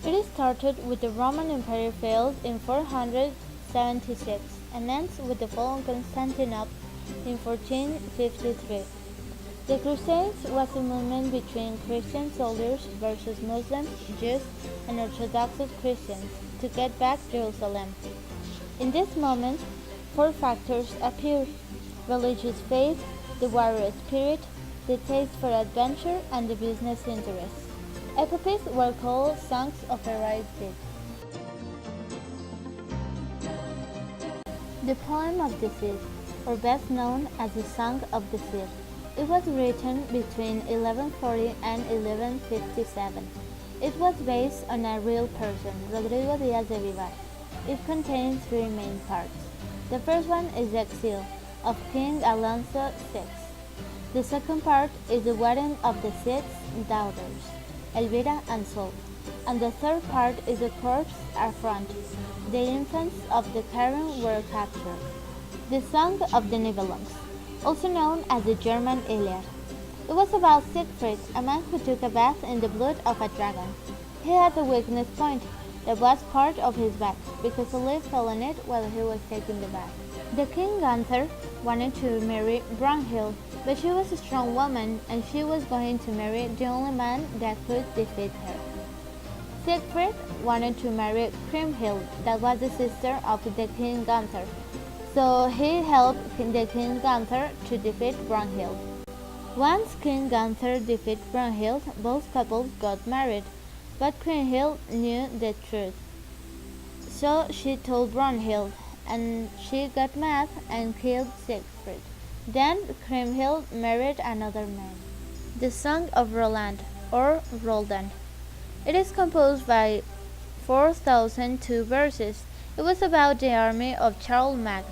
It started with the Roman Empire failed in 476 and ends with the fall of Constantinople in 1453. The Crusades was a movement between Christian soldiers versus Muslims, Jews, and Orthodox Christians to get back Jerusalem. In this moment, four factors appeared: religious faith, the warrior spirit, the taste for adventure, and the business interests. Epopees were called songs of heroic deeds. The poem of the Cid, or best known as the Song of the Cid, it was written between 1140 and 1157. It was based on a real person, Rodrigo Díaz de Vivar. It contains three main parts. The first one is the exile of King Alonso VI. The second part is the wedding of the Cid's daughters, Elvira and Sol. And the third part is the corpse affront. The infants of the Karen were captured. The Song of the Nibelungs, also known as the German Iliad. It was about Siegfried, a man who took a bath in the blood of a dragon. He had a weakness point that was part of his back, because a leaf fell on it while he was taking the bath. The King Gunther wanted to marry Brunhild, but she was a strong woman and she was going to marry the only man that could defeat her. Siegfried wanted to marry Kriemhild, that was the sister of the King Gunther, so he helped the King Gunther to defeat Brunhild. Once King Gunther defeated Brunhild, both couples got married, but Kriemhild knew the truth. So she told Brunhild, and she got mad and killed Siegfried. Then Kriemhild married another man. The Song of Roland, or Roldan. It is composed by 4,002 verses. It was about the army of Charlemagne.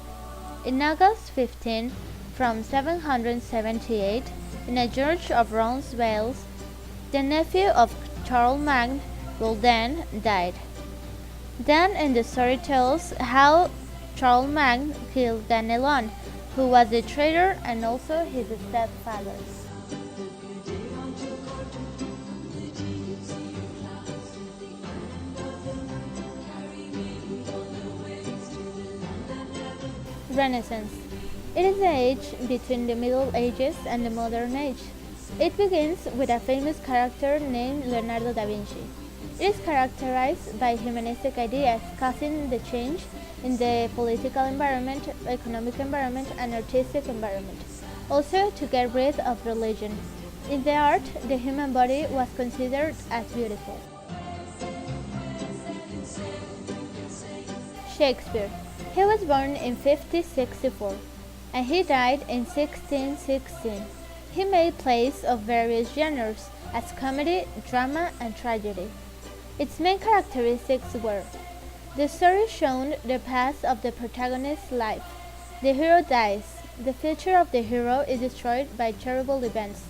In August 15, from 778, in a George of Roncesvalles, the nephew of Charlemagne, Roldan, died. Then in the story tells how Charlemagne killed Ganelon, who was a traitor and also his stepfather. Renaissance. It is the age between the Middle Ages and the Modern Age. It begins with a famous character named Leonardo da Vinci. It is characterized by humanistic ideas, causing the change in the political environment, economic environment, and artistic environment. Also, to get rid of religion. In the art, the human body was considered as beautiful. Shakespeare. He was born in 1564 and he died in 1616. He made plays of various genres as comedy, drama, and tragedy. Its main characteristics were: the story showed the past of the protagonist's life. The hero dies. The future of the hero is destroyed by terrible events.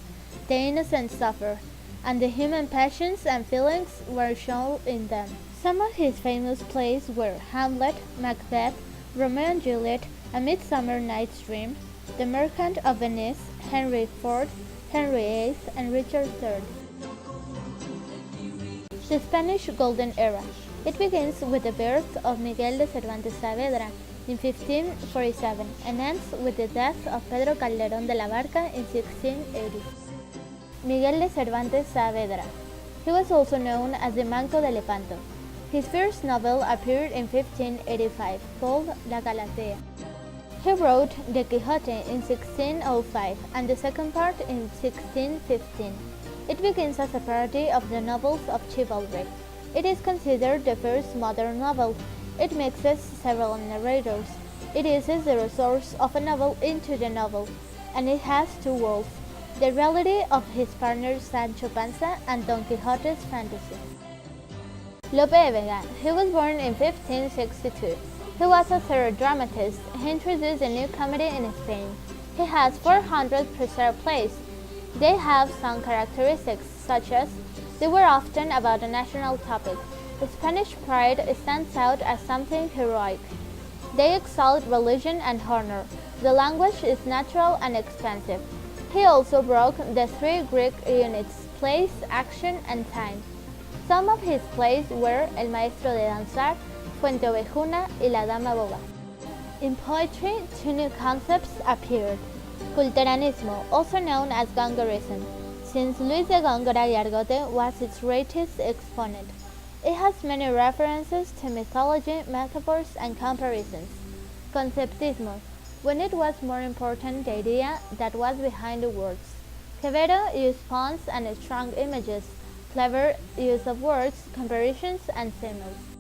The innocent suffer, and the human passions and feelings were shown in them. Some of his famous plays were Hamlet, Macbeth, Romeo and Juliet, A Midsummer Night's Dream, The Merchant of Venice, Henry IV, Henry VIII, and Richard III. The Spanish Golden Era. It begins with the birth of Miguel de Cervantes Saavedra in 1547 and ends with the death of Pedro Calderón de la Barca in 1680. Miguel de Cervantes Saavedra. He was also known as the Manco de Lepanto. His first novel appeared in 1585, called La Galatea. He wrote The Quixote in 1605 and the second part in 1615. It begins as a parody of the novels of chivalry. It is considered the first modern novel. It mixes several narrators. It uses the resource of a novel into the novel, and it has two worlds: the reality of his partner Sancho Panza and Don Quixote's fantasy. Lope de Vega. He was born in 1562. He was a third dramatist. He introduced a new comedy in Spain. He has 400 preserved plays. They have some characteristics, such as they were often about a national topic. The Spanish pride stands out as something heroic. They exalt religion and honor. The language is natural and expansive. He also broke the three Greek units: place, action, and time. Some of his plays were El Maestro de Danzar, Fuente Ovejuna, y La Dama Boba. In poetry, two new concepts appeared. Culteranismo, also known as Gongorism, since Luis de Góngora y Argote was its greatest exponent. It has many references to mythology, metaphors, and comparisons. Conceptismo, when it was more important the idea that was behind the words. Quevedo used puns and strong images, clever use of words, comparisons, and similes.